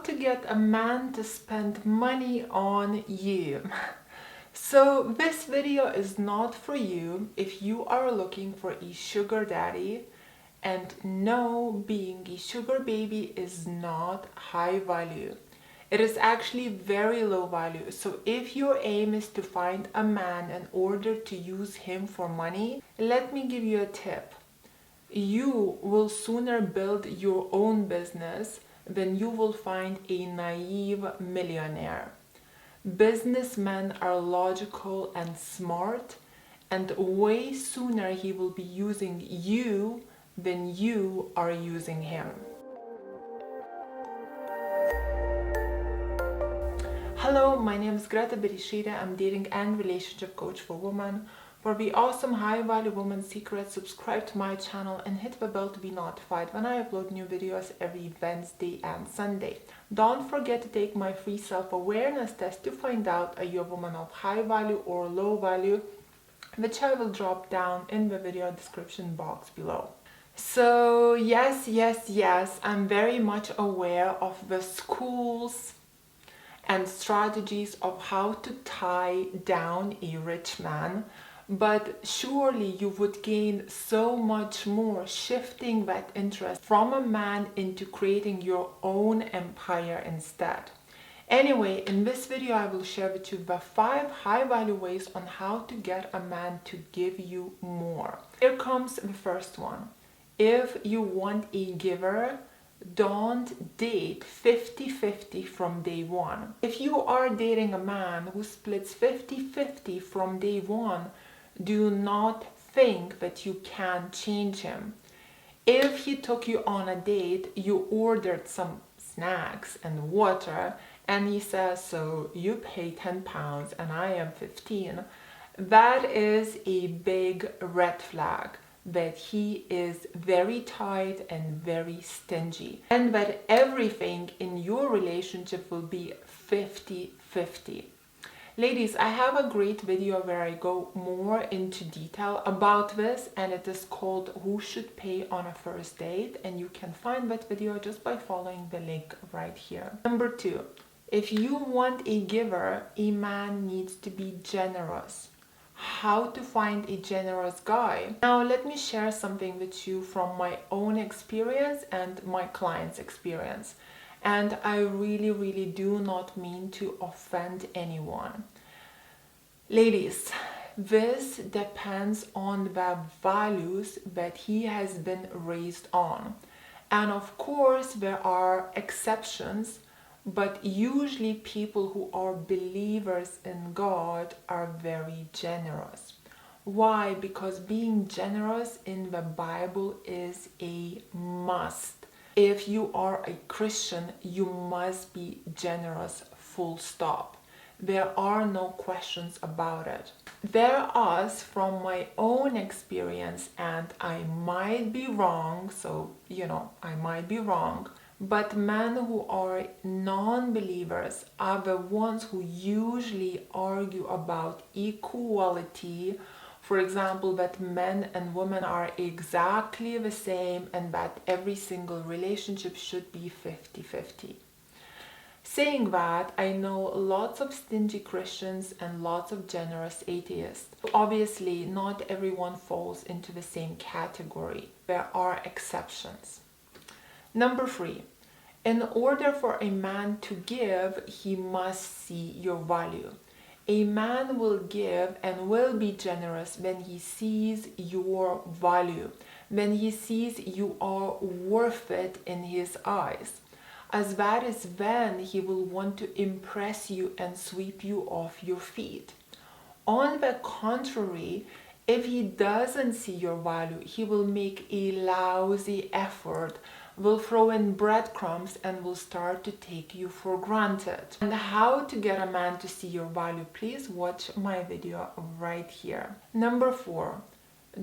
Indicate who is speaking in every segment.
Speaker 1: to get a man to spend money on you. So this video is not for you if you are looking for a sugar daddy, and no, being a sugar baby is not high value. It is actually very low value. So if your aim is to find a man in order to use him for money, let me give you a tip. You will sooner build your own business than you will find a naive millionaire. Businessmen are logical and smart, and way sooner he will be using you than you are using him. Hello, my name is Greta Bereisaite. I'm dating and relationship coach for women. For the awesome high-value woman secrets, subscribe to my channel and hit the bell to be notified when I upload new videos every Wednesday and Sunday. Don't forget to take my free self-awareness test to find out are you a woman of high value or low value, which I will drop down in the video description box below. So yes, I'm very much aware of the schools and strategies of how to tie down a rich man, but surely you would gain so much more shifting that interest from a man into creating your own empire instead. Anyway, in this video I will share with you the 5 high value ways on how to get a man to give you more. Here comes the first one. If you want a giver, don't date 50-50 from day one. If you are dating a man who splits 50-50 from day one, do not think that you can change him. If he took you on a date, you ordered some snacks and water, and he says, so you pay 10 pounds and I am 15, that is a big red flag that he is very tight and very stingy, and that everything in your relationship will be 50-50. Ladies, I have a great video where I go more into detail about this, and it is called Who Should Pay on a First Date, and you can find that video just by following the link right here. Number 2, if you want a giver, a man needs to be generous. How to find a generous guy? Now let me share something with you from my own experience and my client's experience. And I really do not mean to offend anyone. Ladies, this depends on the values that he has been raised on. And of course there are exceptions, but usually people who are believers in God are very generous. Why? Because being generous in the Bible is a must. If you are a Christian, you must be generous, full stop. There are no questions about it. Whereas from my own experience, and I might be wrong, so I might be wrong, but men who are non-believers are the ones who usually argue about equality. For example, that men and women are exactly the same and that every single relationship should be 50-50. Saying that, I know lots of stingy Christians and lots of generous atheists. Obviously, not everyone falls into the same category. There are exceptions. Number 3, in order for a man to give, he must see your value. A man will give and will be generous when he sees your value, when he sees you are worth it in his eyes. As that is when he will want to impress you and sweep you off your feet. On the contrary, if he doesn't see your value, he will make a lousy effort, will throw in breadcrumbs, and will start to take you for granted. And how to get a man to see your value, please watch my video right here. Number 4,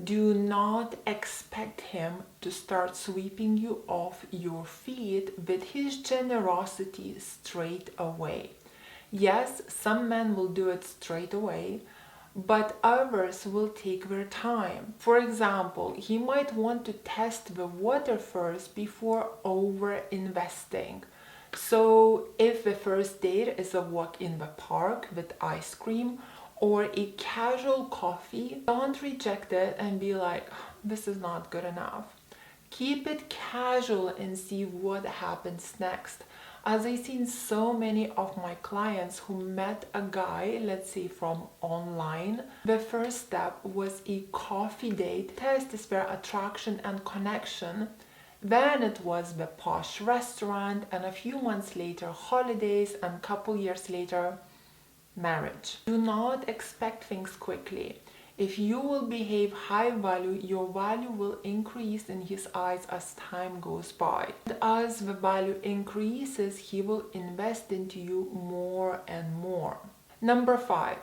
Speaker 1: do not expect him to start sweeping you off your feet with his generosity straight away. Yes, some men will do it straight away, but others will take their time. For example, he might want to test the water first before over investing. So if the first date is a walk in the park with ice cream or a casual coffee, don't reject it and be like, this is not good enough. Keep it casual and see what happens next. As I've seen so many of my clients who met a guy, let's say from online, the first step was a coffee date, test is their attraction and connection. Then it was the posh restaurant, and a few months later, holidays, and a couple years later, marriage. Do not expect things quickly. If you will behave high value, your value will increase in his eyes as time goes by. And as the value increases, he will invest into you more and more. Number 5.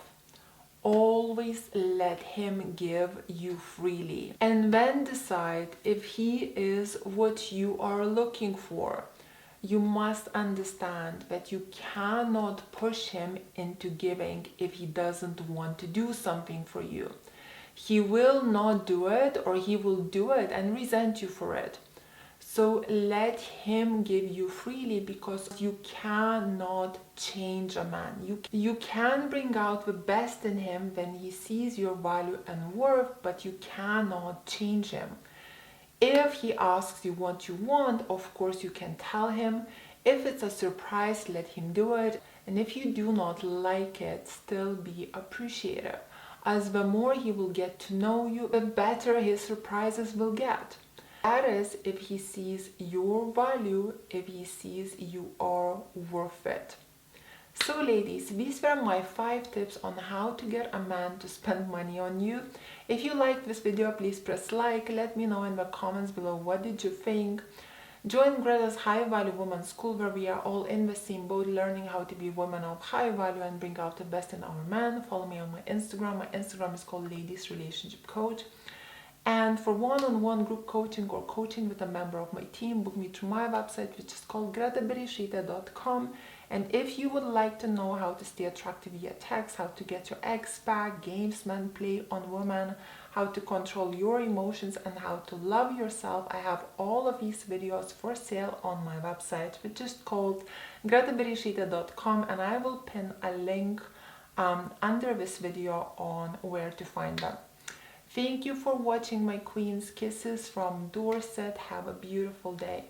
Speaker 1: Always let him give you freely. And then decide if he is what you are looking for. You must understand that you cannot push him into giving if he doesn't want to do something for you. He will not do it, or he will do it and resent you for it. So let him give you freely, because you cannot change a man. You can bring out the best in him when he sees your value and worth, but you cannot change him. If he asks you what you want, of course you can tell him. If it's a surprise, let him do it. And if you do not like it, still be appreciative. As the more he will get to know you, the better his surprises will get. That is, if he sees your value, if he sees you are worth it. So ladies, these were my 5 tips on how to get a man to spend money on you. If you liked this video, please press like. Let me know in the comments below what did you think. Join Greta's High Value Woman School, where we are all in the same boat, learning how to be women of high value and bring out the best in our men. Follow me on my Instagram. My Instagram is called Ladies Relationship Coach. And for one-on-one group coaching or coaching with a member of my team, book me through my website, which is called gretabereisaite.com. And if you would like to know how to stay attractive via text, how to get your ex back, gamesman play on women, how to control your emotions, and how to love yourself, I have all of these videos for sale on my website, which is called gretabereisaite.com, and I will pin a link under this video on where to find them. Thank you for watching, my queens. Kisses from Dorset. Have a beautiful day.